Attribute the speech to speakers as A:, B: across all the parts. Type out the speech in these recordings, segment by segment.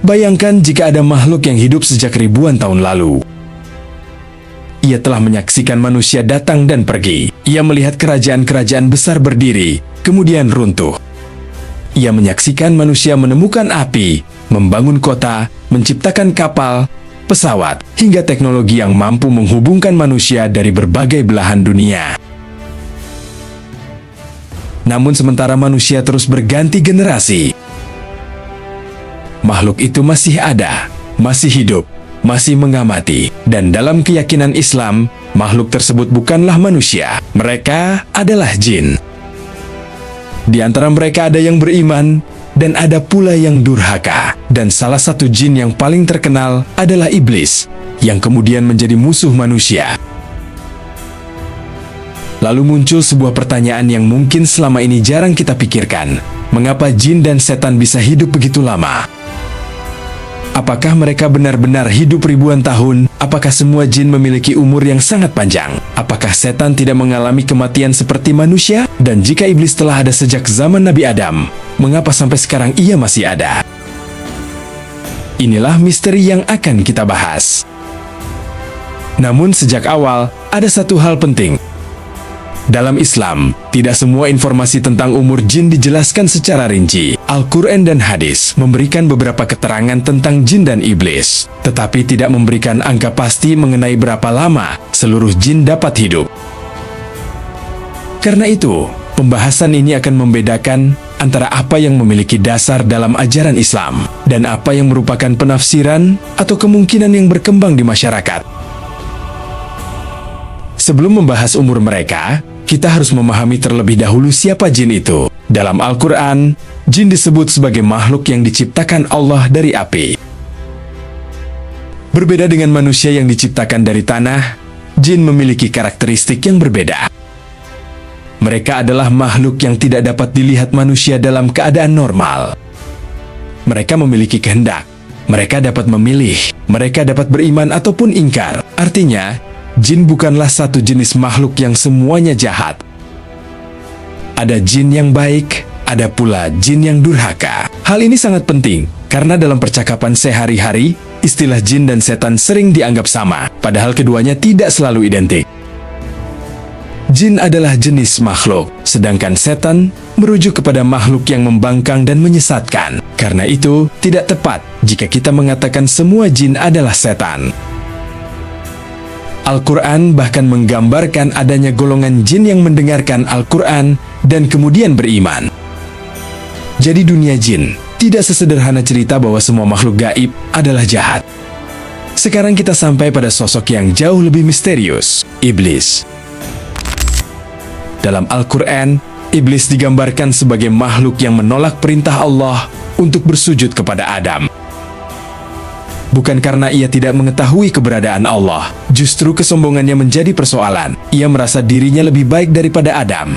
A: Bayangkan jika ada makhluk yang hidup sejak ribuan tahun lalu. Ia telah menyaksikan manusia datang dan pergi. Ia melihat kerajaan-kerajaan besar berdiri, kemudian runtuh. Ia menyaksikan manusia menemukan api, membangun kota, menciptakan kapal, pesawat, hingga teknologi yang mampu menghubungkan manusia dari berbagai belahan dunia. Namun sementara manusia terus berganti generasi, makhluk itu masih ada, masih hidup, masih mengamati. Dan dalam keyakinan Islam, makhluk tersebut bukanlah manusia. Mereka adalah jin. Di antara mereka ada yang beriman, dan ada pula yang durhaka. Dan salah satu jin yang paling terkenal adalah iblis, yang kemudian menjadi musuh manusia. Lalu muncul sebuah pertanyaan yang mungkin selama ini jarang kita pikirkan. Mengapa jin dan setan bisa hidup begitu lama? Apakah mereka benar-benar hidup ribuan tahun? Apakah semua jin memiliki umur yang sangat panjang? Apakah setan tidak mengalami kematian seperti manusia? Dan jika iblis telah ada sejak zaman Nabi Adam, mengapa sampai sekarang ia masih ada? Inilah misteri yang akan kita bahas. Namun sejak awal, ada satu hal penting. Dalam Islam, tidak semua informasi tentang umur jin dijelaskan secara rinci. Al-Quran dan hadis memberikan beberapa keterangan tentang jin dan iblis, tetapi tidak memberikan angka pasti mengenai berapa lama seluruh jin dapat hidup. Karena itu, pembahasan ini akan membedakan antara apa yang memiliki dasar dalam ajaran Islam dan apa yang merupakan penafsiran atau kemungkinan yang berkembang di masyarakat. Sebelum membahas umur mereka, kita harus memahami terlebih dahulu siapa jin itu. Dalam Al-Quran, jin disebut sebagai makhluk yang diciptakan Allah dari api. Berbeda dengan manusia yang diciptakan dari tanah, jin memiliki karakteristik yang berbeda. Mereka adalah makhluk yang tidak dapat dilihat manusia dalam keadaan normal. Mereka memiliki kehendak. Mereka dapat memilih. Mereka dapat beriman ataupun ingkar. Artinya, jin bukanlah satu jenis makhluk yang semuanya jahat. Ada jin yang baik, ada pula jin yang durhaka. Hal ini sangat penting, karena dalam percakapan sehari-hari, istilah jin dan setan sering dianggap sama, padahal keduanya tidak selalu identik. Jin adalah jenis makhluk, sedangkan setan merujuk kepada makhluk yang membangkang dan menyesatkan. Karena itu, tidak tepat jika kita mengatakan semua jin adalah setan. Al-Quran bahkan menggambarkan adanya golongan jin yang mendengarkan Al-Quran dan kemudian beriman. Jadi dunia jin tidak sesederhana cerita bahwa semua makhluk gaib adalah jahat. Sekarang kita sampai pada sosok yang jauh lebih misterius, iblis. Dalam Al-Quran, iblis digambarkan sebagai makhluk yang menolak perintah Allah untuk bersujud kepada Adam. Bukan karena ia tidak mengetahui keberadaan Allah, justru kesombongannya menjadi persoalan. Ia merasa dirinya lebih baik daripada Adam.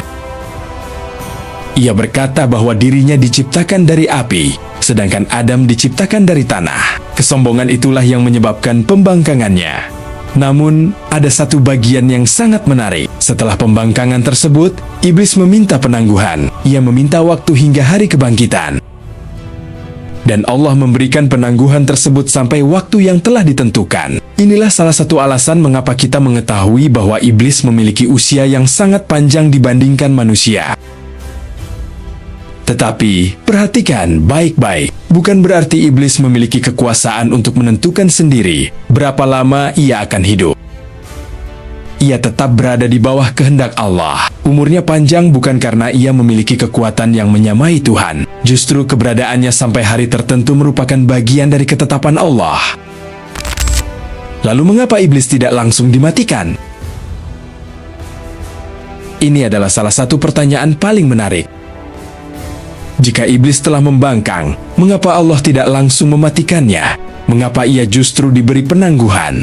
A: Ia berkata bahwa dirinya diciptakan dari api, sedangkan Adam diciptakan dari tanah. Kesombongan itulah yang menyebabkan pembangkangannya. Namun, ada satu bagian yang sangat menarik. Setelah pembangkangan tersebut, iblis meminta penangguhan. Ia meminta waktu hingga hari kebangkitan. Dan Allah memberikan penangguhan tersebut sampai waktu yang telah ditentukan. Inilah salah satu alasan mengapa kita mengetahui bahwa iblis memiliki usia yang sangat panjang dibandingkan manusia. Tetapi, perhatikan baik-baik. Bukan berarti iblis memiliki kekuasaan untuk menentukan sendiri berapa lama ia akan hidup. Ia tetap berada di bawah kehendak Allah. Umurnya panjang bukan karena ia memiliki kekuatan yang menyamai Tuhan. Justru keberadaannya sampai hari tertentu merupakan bagian dari ketetapan Allah. Lalu mengapa iblis tidak langsung dimatikan? Ini adalah salah satu pertanyaan paling menarik. Jika iblis telah membangkang, mengapa Allah tidak langsung mematikannya? Mengapa ia justru diberi penangguhan?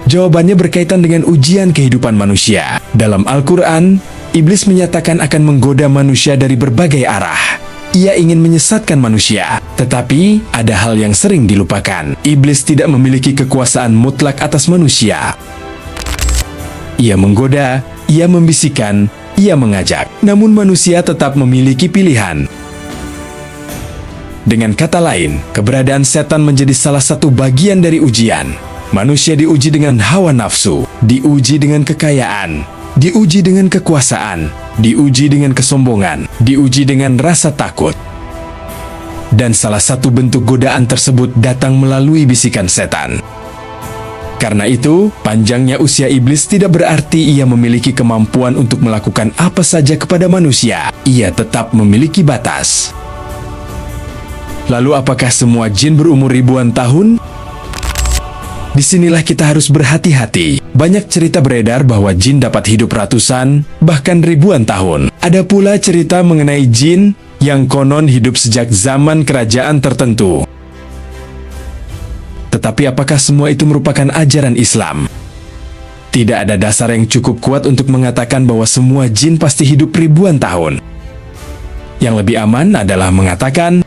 A: Jawabannya berkaitan dengan ujian kehidupan manusia. Dalam Al-Quran, iblis menyatakan akan menggoda manusia dari berbagai arah. Ia ingin menyesatkan manusia, tetapi ada hal yang sering dilupakan. Iblis tidak memiliki kekuasaan mutlak atas manusia. Ia menggoda, ia membisikkan, ia mengajak. Namun manusia tetap memiliki pilihan. Dengan kata lain, keberadaan setan menjadi salah satu bagian dari ujian. Manusia diuji dengan hawa nafsu, diuji dengan kekayaan, diuji dengan kekuasaan, diuji dengan kesombongan, diuji dengan rasa takut. Dan salah satu bentuk godaan tersebut datang melalui bisikan setan. Karena itu, panjangnya usia iblis tidak berarti ia memiliki kemampuan untuk melakukan apa saja kepada manusia. Ia tetap memiliki batas. Lalu apakah semua jin berumur ribuan tahun? Disinilah kita harus berhati-hati. Banyak cerita beredar bahwa jin dapat hidup ratusan, bahkan ribuan tahun. Ada pula cerita mengenai jin yang konon hidup sejak zaman kerajaan tertentu. Tetapi apakah semua itu merupakan ajaran Islam? Tidak ada dasar yang cukup kuat untuk mengatakan bahwa semua jin pasti hidup ribuan tahun. Yang lebih aman adalah mengatakan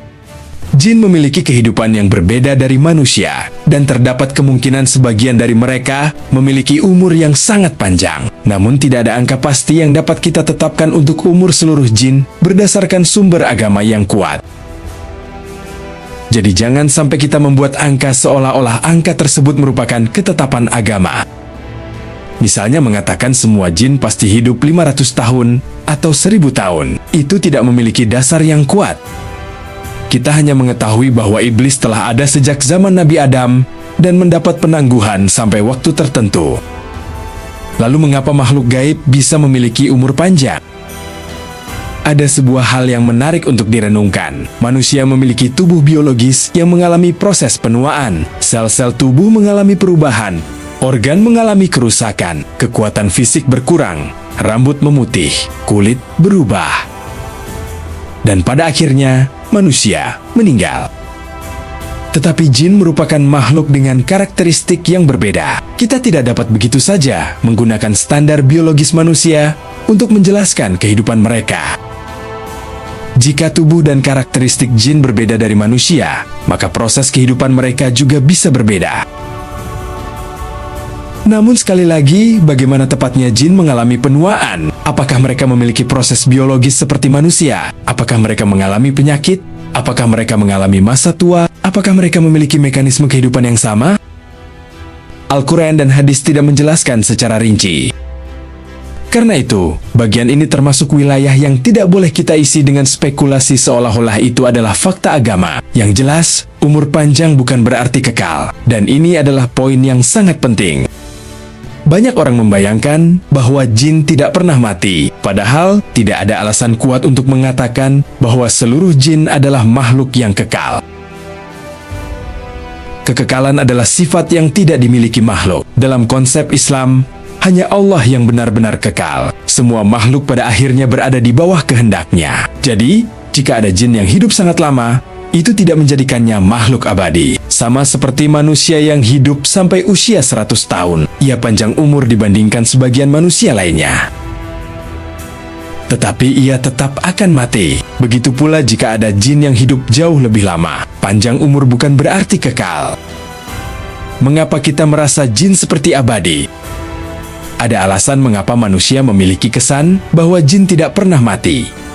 A: jin memiliki kehidupan yang berbeda dari manusia, dan terdapat kemungkinan sebagian dari mereka memiliki umur yang sangat panjang. Namun tidak ada angka pasti yang dapat kita tetapkan untuk umur seluruh jin berdasarkan sumber agama yang kuat. Jadi jangan sampai kita membuat angka seolah-olah angka tersebut merupakan ketetapan agama. Misalnya mengatakan semua jin pasti hidup 500 tahun atau 1000 tahun. Itu tidak memiliki dasar yang kuat. Kita hanya mengetahui bahwa iblis telah ada sejak zaman Nabi Adam dan mendapat penangguhan sampai waktu tertentu. Lalu mengapa makhluk gaib bisa memiliki umur panjang? Ada sebuah hal yang menarik untuk direnungkan. Manusia memiliki tubuh biologis yang mengalami proses penuaan. Sel-sel tubuh mengalami perubahan. Organ mengalami kerusakan. Kekuatan fisik berkurang. Rambut memutih. Kulit berubah. Dan pada akhirnya, manusia meninggal. Tetapi jin merupakan makhluk dengan karakteristik yang berbeda. Kita tidak dapat begitu saja menggunakan standar biologis manusia untuk menjelaskan kehidupan mereka. Jika tubuh dan karakteristik jin berbeda dari manusia, maka proses kehidupan mereka juga bisa berbeda. Namun sekali lagi, bagaimana tepatnya jin mengalami penuaan? Apakah mereka memiliki proses biologis seperti manusia? Apakah mereka mengalami penyakit? Apakah mereka mengalami masa tua? Apakah mereka memiliki mekanisme kehidupan yang sama? Al-Quran dan hadis tidak menjelaskan secara rinci. Karena itu, bagian ini termasuk wilayah yang tidak boleh kita isi dengan spekulasi seolah-olah itu adalah fakta agama. Yang jelas, umur panjang bukan berarti kekal. Dan ini adalah poin yang sangat penting. Banyak orang membayangkan bahwa jin tidak pernah mati, padahal tidak ada alasan kuat untuk mengatakan bahwa seluruh jin adalah makhluk yang kekal. Kekekalan adalah sifat yang tidak dimiliki makhluk. Dalam konsep Islam, hanya Allah yang benar-benar kekal. Semua makhluk pada akhirnya berada di bawah kehendaknya. Jadi, jika ada jin yang hidup sangat lama, itu tidak menjadikannya makhluk abadi. Sama seperti manusia yang hidup sampai usia 100 tahun. Ia panjang umur dibandingkan sebagian manusia lainnya. Tetapi ia tetap akan mati. Begitu pula jika ada jin yang hidup jauh lebih lama. Panjang umur bukan berarti kekal. Mengapa kita merasa jin seperti abadi? Ada alasan mengapa manusia memiliki kesan bahwa jin tidak pernah mati.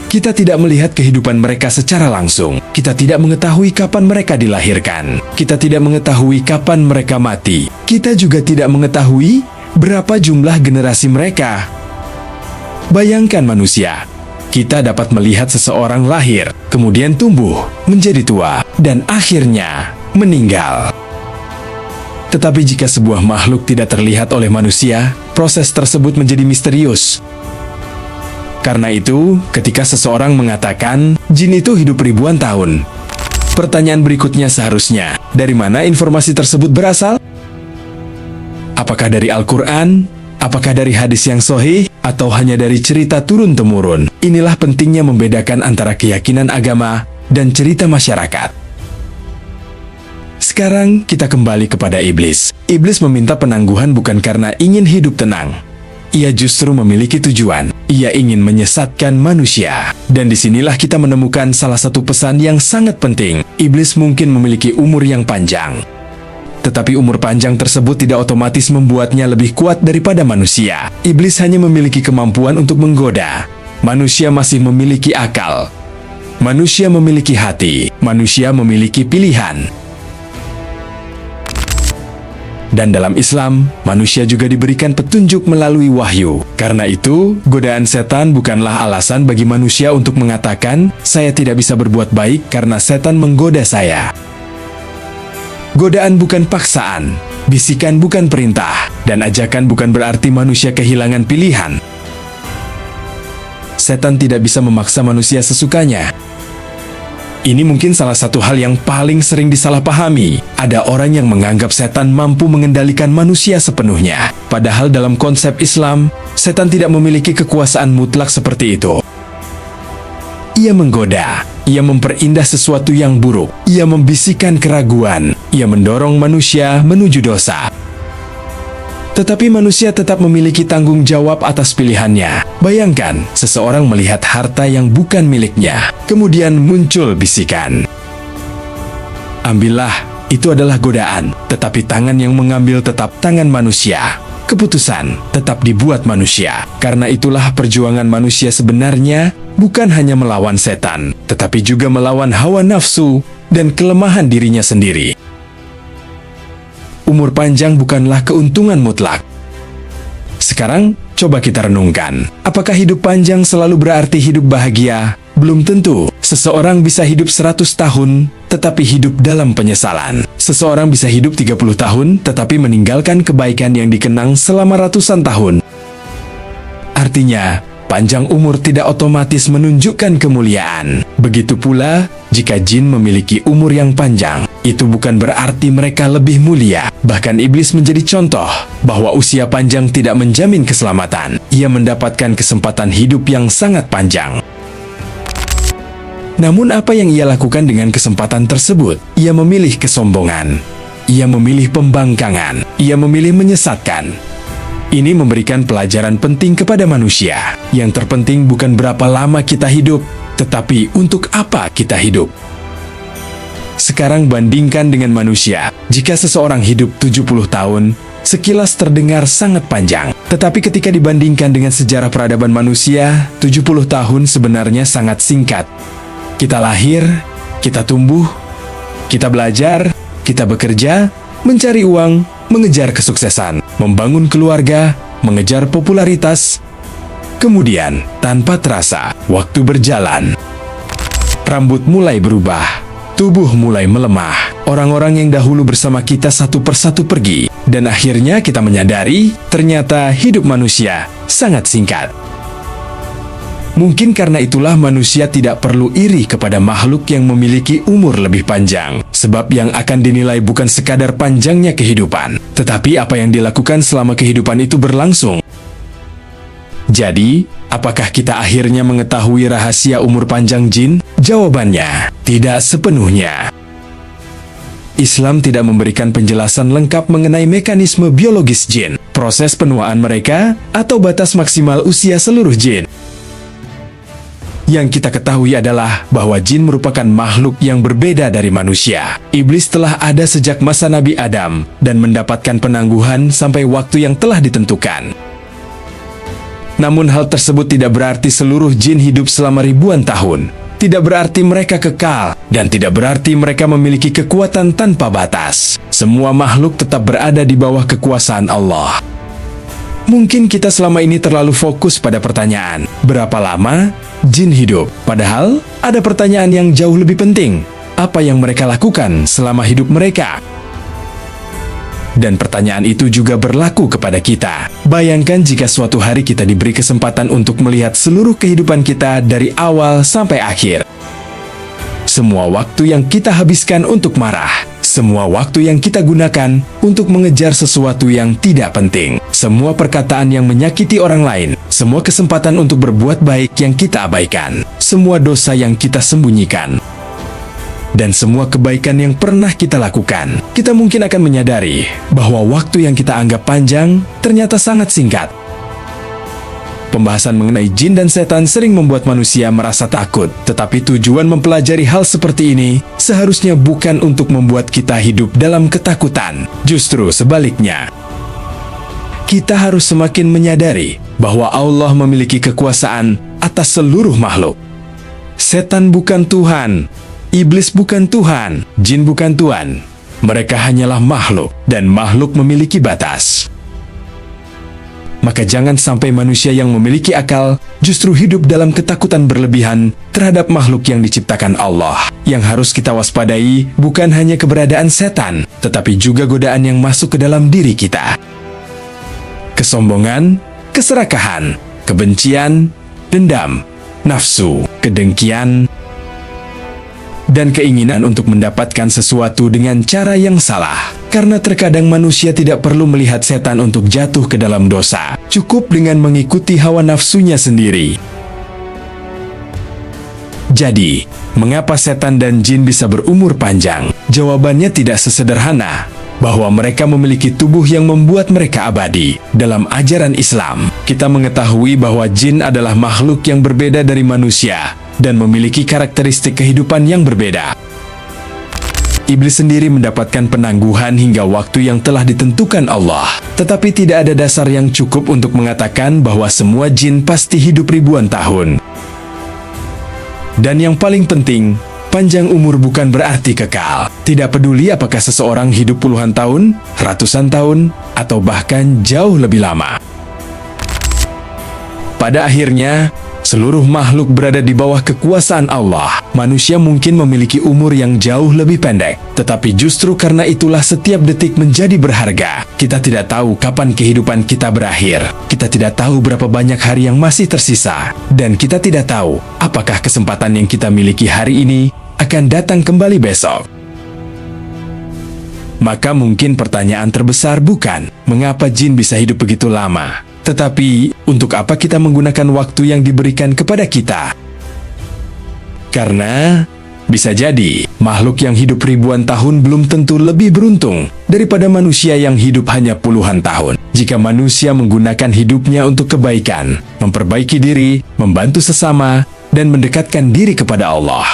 A: Kita tidak melihat kehidupan mereka secara langsung. Kita tidak mengetahui kapan mereka dilahirkan. Kita tidak mengetahui kapan mereka mati. Kita juga tidak mengetahui berapa jumlah generasi mereka. Bayangkan manusia. Kita dapat melihat seseorang lahir, kemudian tumbuh, menjadi tua, dan akhirnya meninggal. Tetapi jika sebuah makhluk tidak terlihat oleh manusia, proses tersebut menjadi misterius. Karena itu, ketika seseorang mengatakan jin itu hidup ribuan tahun, pertanyaan berikutnya seharusnya, dari mana informasi tersebut berasal? Apakah dari Al-Quran? Apakah dari hadis yang sahih? Atau hanya dari cerita turun-temurun? Inilah pentingnya membedakan antara keyakinan agama dan cerita masyarakat. Sekarang kita kembali kepada iblis. Iblis meminta penangguhan bukan karena ingin hidup tenang. Ia justru memiliki tujuan. Ia ingin menyesatkan manusia. Dan disinilah kita menemukan salah satu pesan yang sangat penting. Iblis mungkin memiliki umur yang panjang. Tetapi umur panjang tersebut tidak otomatis membuatnya lebih kuat daripada manusia. Iblis hanya memiliki kemampuan untuk menggoda. Manusia masih memiliki akal. Manusia memiliki hati, manusia memiliki pilihan. Dan dalam Islam, manusia juga diberikan petunjuk melalui wahyu. Karena itu, godaan setan bukanlah alasan bagi manusia untuk mengatakan, "Saya tidak bisa berbuat baik karena setan menggoda saya." Godaan bukan paksaan, bisikan bukan perintah, dan ajakan bukan berarti manusia kehilangan pilihan. Setan tidak bisa memaksa manusia sesukanya. Ini mungkin salah satu hal yang paling sering disalahpahami. Ada orang yang menganggap setan mampu mengendalikan manusia sepenuhnya. Padahal dalam konsep Islam, setan tidak memiliki kekuasaan mutlak seperti itu. Ia menggoda, ia memperindah sesuatu yang buruk, ia membisikkan keraguan, ia mendorong manusia menuju dosa. Tetapi manusia tetap memiliki tanggung jawab atas pilihannya. Bayangkan, seseorang melihat harta yang bukan miliknya, kemudian muncul bisikan. Ambillah, itu adalah godaan, tetapi tangan yang mengambil tetap tangan manusia. Keputusan tetap dibuat manusia. Karena itulah perjuangan manusia sebenarnya bukan hanya melawan setan, tetapi juga melawan hawa nafsu dan kelemahan dirinya sendiri. Umur panjang bukanlah keuntungan mutlak. Sekarang, coba kita renungkan. Apakah hidup panjang selalu berarti hidup bahagia? Belum tentu. Seseorang bisa hidup 100 tahun, tetapi hidup dalam penyesalan. Seseorang bisa hidup 30 tahun, tetapi meninggalkan kebaikan yang dikenang selama ratusan tahun. Artinya, panjang umur tidak otomatis menunjukkan kemuliaan. Begitu pula, jika jin memiliki umur yang panjang, itu bukan berarti mereka lebih mulia. Bahkan iblis menjadi contoh bahwa usia panjang tidak menjamin keselamatan. Ia mendapatkan kesempatan hidup yang sangat panjang. Namun apa yang ia lakukan dengan kesempatan tersebut? Ia memilih kesombongan. Ia memilih pembangkangan. Ia memilih menyesatkan. Ini memberikan pelajaran penting kepada manusia. Yang terpenting bukan berapa lama kita hidup, tetapi untuk apa kita hidup. Sekarang bandingkan dengan manusia. Jika seseorang hidup 70 tahun, sekilas terdengar sangat panjang. Tetapi ketika dibandingkan dengan sejarah peradaban manusia, 70 tahun sebenarnya sangat singkat. Kita lahir, kita tumbuh, kita belajar, kita bekerja, mencari uang, mengejar kesuksesan, membangun keluarga, mengejar popularitas. Kemudian, tanpa terasa, waktu berjalan. Rambut mulai berubah. Tubuh mulai melemah. Orang-orang yang dahulu bersama kita satu persatu pergi. Dan akhirnya kita menyadari, ternyata hidup manusia sangat singkat. Mungkin karena itulah manusia tidak perlu iri kepada makhluk yang memiliki umur lebih panjang. Sebab yang akan dinilai bukan sekadar panjangnya kehidupan, tetapi apa yang dilakukan selama kehidupan itu berlangsung. Jadi, apakah kita akhirnya mengetahui rahasia umur panjang jin? Jawabannya, tidak sepenuhnya. Islam tidak memberikan penjelasan lengkap mengenai mekanisme biologis jin, proses penuaan mereka, atau batas maksimal usia seluruh jin. Yang kita ketahui adalah bahwa jin merupakan makhluk yang berbeda dari manusia. Iblis telah ada sejak masa Nabi Adam dan mendapatkan penangguhan sampai waktu yang telah ditentukan. Namun hal tersebut tidak berarti seluruh jin hidup selama ribuan tahun. Tidak berarti mereka kekal, dan tidak berarti mereka memiliki kekuatan tanpa batas. Semua makhluk tetap berada di bawah kekuasaan Allah. Mungkin kita selama ini terlalu fokus pada pertanyaan, berapa lama jin hidup? Padahal, ada pertanyaan yang jauh lebih penting. Apa yang mereka lakukan selama hidup mereka? Dan pertanyaan itu juga berlaku kepada kita. Bayangkan jika suatu hari kita diberi kesempatan untuk melihat seluruh kehidupan kita dari awal sampai akhir. Semua waktu yang kita habiskan untuk marah, semua waktu yang kita gunakan untuk mengejar sesuatu yang tidak penting, semua perkataan yang menyakiti orang lain, semua kesempatan untuk berbuat baik yang kita abaikan, semua dosa yang kita sembunyikan, dan semua kebaikan yang pernah kita lakukan, kita mungkin akan menyadari bahwa waktu yang kita anggap panjang ternyata sangat singkat. Pembahasan mengenai jin dan setan sering membuat manusia merasa takut, tetapi tujuan mempelajari hal seperti ini seharusnya bukan untuk membuat kita hidup dalam ketakutan. Justru sebaliknya, kita harus semakin menyadari bahwa Allah memiliki kekuasaan atas seluruh makhluk. Setan bukan Tuhan, iblis bukan Tuhan, jin bukan Tuhan. Mereka hanyalah makhluk, dan makhluk memiliki batas. Maka jangan sampai manusia yang memiliki akal justru hidup dalam ketakutan berlebihan terhadap makhluk yang diciptakan Allah. Yang harus kita waspadai bukan hanya keberadaan setan, tetapi juga godaan yang masuk ke dalam diri kita. Kesombongan, keserakahan, kebencian, dendam, nafsu, kedengkian, dan keinginan untuk mendapatkan sesuatu dengan cara yang salah. Karena terkadang manusia tidak perlu melihat setan untuk jatuh ke dalam dosa. Cukup dengan mengikuti hawa nafsunya sendiri. Jadi, mengapa setan dan jin bisa berumur panjang? Jawabannya tidak sesederhana bahwa mereka memiliki tubuh yang membuat mereka abadi. Dalam ajaran Islam, kita mengetahui bahwa jin adalah makhluk yang berbeda dari manusia dan memiliki karakteristik kehidupan yang berbeda. Iblis sendiri mendapatkan penangguhan hingga waktu yang telah ditentukan Allah. Tetapi tidak ada dasar yang cukup untuk mengatakan bahwa semua jin pasti hidup ribuan tahun. Dan yang paling penting, panjang umur bukan berarti kekal. Tidak peduli apakah seseorang hidup puluhan tahun, ratusan tahun, atau bahkan jauh lebih lama. Pada akhirnya, seluruh makhluk berada di bawah kekuasaan Allah. Manusia mungkin memiliki umur yang jauh lebih pendek, tetapi justru karena itulah setiap detik menjadi berharga. Kita tidak tahu kapan kehidupan kita berakhir. Kita tidak tahu berapa banyak hari yang masih tersisa. Dan kita tidak tahu apakah kesempatan yang kita miliki hari ini akan datang kembali besok. Maka mungkin pertanyaan terbesar bukan mengapa jin bisa hidup begitu lama, tetapi untuk apa kita menggunakan waktu yang diberikan kepada kita? Karena bisa jadi makhluk yang hidup ribuan tahun belum tentu lebih beruntung daripada manusia yang hidup hanya puluhan tahun. Jika manusia menggunakan hidupnya untuk kebaikan, memperbaiki diri, membantu sesama, dan mendekatkan diri kepada Allah,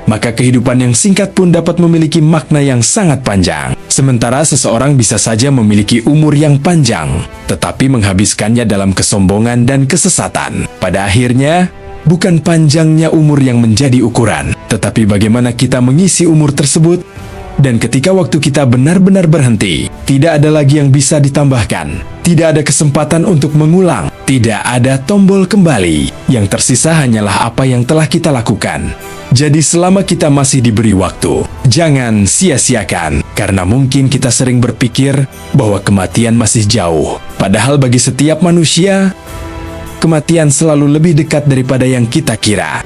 A: maka kehidupan yang singkat pun dapat memiliki makna yang sangat panjang. Sementara seseorang bisa saja memiliki umur yang panjang, tetapi menghabiskannya dalam kesombongan dan kesesatan. Pada akhirnya, bukan panjangnya umur yang menjadi ukuran, tetapi bagaimana kita mengisi umur tersebut. Dan ketika waktu kita benar-benar berhenti, tidak ada lagi yang bisa ditambahkan. Tidak ada kesempatan untuk mengulang. Tidak ada tombol kembali. Yang tersisa hanyalah apa yang telah kita lakukan. Jadi selama kita masih diberi waktu, jangan sia-siakan. Karena mungkin kita sering berpikir bahwa kematian masih jauh. Padahal bagi setiap manusia, kematian selalu lebih dekat daripada yang kita kira.